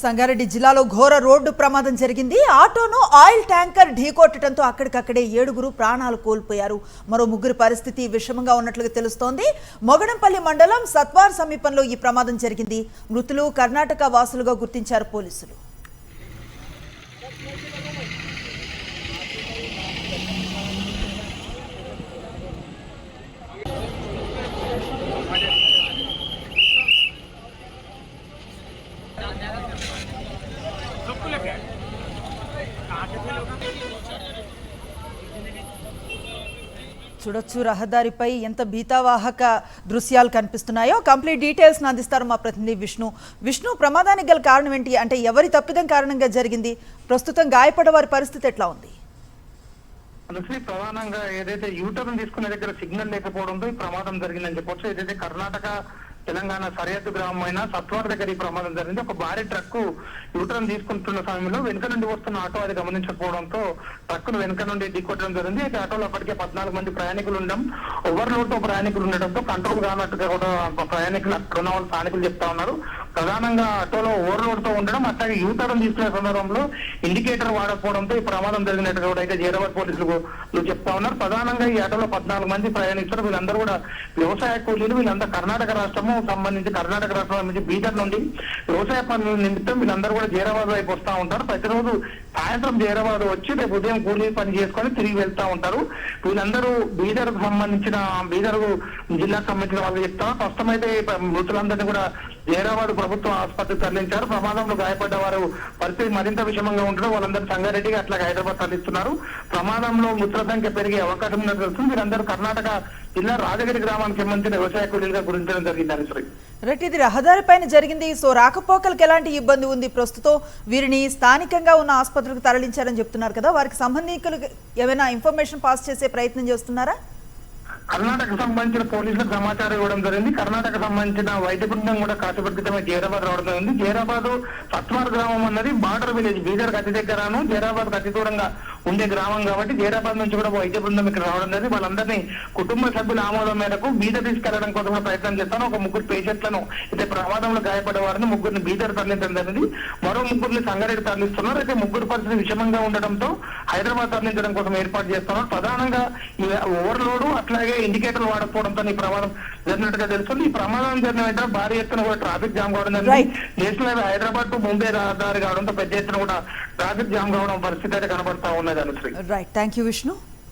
సంగారెడ్డి జిల్లాలో ఘోర రోడ్డు ప్రమాదం జరిగింది. ఆటోను ఆయిల్ ట్యాంకర్ ఢీకొట్టడంతో అక్కడికక్కడే 7 ప్రాణాలు కోల్పోయారు. మరో 3 పరిస్థితి విషమంగా ఉన్నట్లుగా తెలుస్తోంది. మొగడంపల్లి మండలం సత్వార్ సమీపంలో ఈ ప్రమాదం జరిగింది. మృతులు కర్ణాటక వాసులుగా గుర్తించారు పోలీసులు. చూడొచ్చు రహదారిపై ఎంత భీతావాహక దృశ్యాలు కనిపిస్తున్నాయో. కంప్లీట్ డీటెయిల్స్ అందిస్తారు మా ప్రతినిధి విష్ణు. ప్రమాదానికి గల కారణం ఏంటి? అంటే ఎవరి తప్పిదం కారణంగా జరిగింది? ప్రస్తుతం గాయపడ్డ వారి పరిస్థితి ఎట్లా ఉంది? ప్రధానంగా ఏదైతే యూటర్న్ తీసుకునే దగ్గర సిగ్నల్ లేకపోవడంతో ఈ ప్రమాదం జరిగిందని చెప్పొచ్చు. ఏదైతే కర్ణాటక తెలంగాణ సరిహద్దు గ్రామం అయిన సత్వార్ దగ్గర ఈ ప్రమాదం జరిగింది. ఒక భారీ ట్రక్ యూటర్న్ తీసుకుంటున్న సమయంలో వెనుక నుండి వస్తున్న ఆటో అది గమనించకపోవడంతో ట్రక్కును వెనుక నుండి ఢీకొట్టడం జరిగింది. అయితే ఆటోలో అప్పటికే 14 మంది ప్రయాణికులు ఉండడం, ఓవర్లోడ్ తో ప్రయాణికులు ఉండడంతో కంట్రోల్ కానట్టుగా కూడా ప్రయాణికులు అక్కడ ఉన్న వాళ్ళు స్థానికులు చెప్తా ఉన్నారు. ప్రధానంగా ఆటోలో ఓవర్లోడ్ తో ఉండడం, అట్లాగే యూటర్న్ తీసుకునే సందర్భంలో ఇండికేటర్ వాడకపోవడంతో ఈ ప్రమాదం జరిగినట్టుగా కూడా అయితే జైరాబాద్ పోలీసులు చెప్తా ఉన్నారు. ప్రధానంగా ఈ ఆటోలో 14 మంది ప్రయాణిస్తారు. వీళ్ళందరూ కూడా వ్యవసాయ కూలీలు. వీళ్ళందరూ కర్ణాటక రాష్ట్రము సంబంధించి కర్ణాటక రాష్ట్రం సంబంధించి బీదర్ నుండి వ్యవసాయ పనుల నిమిత్తం వీళ్ళందరూ కూడా జైరాబాద్ వైపు వస్తూ ఉంటారు. ప్రతిరోజు సాయంత్రం జైరాబాద్ వచ్చి రేపు ఉదయం కూలీ పని చేసుకొని తిరిగి వెళ్తా ఉంటారు. వీళ్ళందరూ బీదర్ సంబంధించిన బీదర్ జిల్లాకు సంబంధించిన వాళ్ళు చెప్తారు. ప్రస్తుతం అయితే మృతులందరినీ కూడా జైరాబాద్ ప్రభుత్వ ఆసుపత్రికి తరలించారు. ప్రమాదంలో గాయపడ్డ వారు పరిస్థితి మరింత విషమంగా ఉండడం వాళ్ళందరూ సంగారెడ్డికి అట్లాగే హైదరాబాద్ తరలిస్తున్నారు. ప్రమాదంలో మృతుల సంఖ్య పెరిగే అవకాశం ఉన్నట్టు తెలుస్తుంది. వీరందరూ కర్ణాటక జిల్లా రాజగిరి గ్రామానికి సంబంధించిన వ్యవసాయ కూలీలుగా గుర్తించడం జరిగింది. రైట్, ఇది రహదారి పైన జరిగింది. సో రాకపోకలకు ఎలాంటి ఇబ్బంది ఉంది? ప్రస్తుతం వీరిని స్థానికంగా ఉన్న ఆసుపత్రికి తరలించారని చెప్తున్నారు కదా, వారికి సంబంధికులకు ఏమైనా ఇన్ఫర్మేషన్ పాస్ చేసే ప్రయత్నం చేస్తున్నారా? కర్ణాటక సంబంధించిన పోలీసులకు సమాచారం ఇవ్వడం జరిగింది. కర్ణాటక సంబంధించిన వైద్య బృందం కూడా కాసేపటి క్రితమే జైరాబాద్ రావడం జరిగింది. జైరాబాద్ సత్వార్ గ్రామం అన్నది బార్డర్ విలేజ్, బీదర్ అతి దగ్గరను జైరాబాద్ అతి దూరంగా ఉండే గ్రామం కాబట్టి జైరాబాద్ నుంచి కూడా వైద్య బృందం ఇక్కడ రావడం జరిగింది. వాళ్ళందరినీ కుటుంబ సభ్యుల ఆమోదం మేరకు బీదర్ తీసుకెళ్లడం కోసం ప్రయత్నం చేస్తాను. ఒక 3 పేషెంట్లను అయితే ప్రమాదంలో గాయపడే వారిని 3 బీదర్ తరలించడం జరిగింది. మరో 3 సంగారెడ్డి తరలిస్తున్నారు. అయితే 3 పరిస్థితి విషమంగా ఉండడంతో హైదరాబాద్ తరలించడం కోసం ఏర్పాటు చేస్తున్నారు. ప్రధానంగా ఈ ఓవర్లోడ్ అట్లాగే ఇండికేటర్లు వాడకపోవడంతో ఈ ప్రమాదం జరిగినట్టుగా తెలుస్తుంది. ఈ ప్రమాదం జరిగిన వెంటనే భారీ ఎత్తున కూడా ట్రాఫిక్ జామ్ కావడం జరిగింది. National highway Hyderabad to Mumbai రహదారి కావడంతో పెద్ద ఎత్తున కూడా ట్రాఫిక్ జామ్ కావడం పరిస్థితి అయితే కనబడతా ఉన్నది. Right, thank you Vishnu.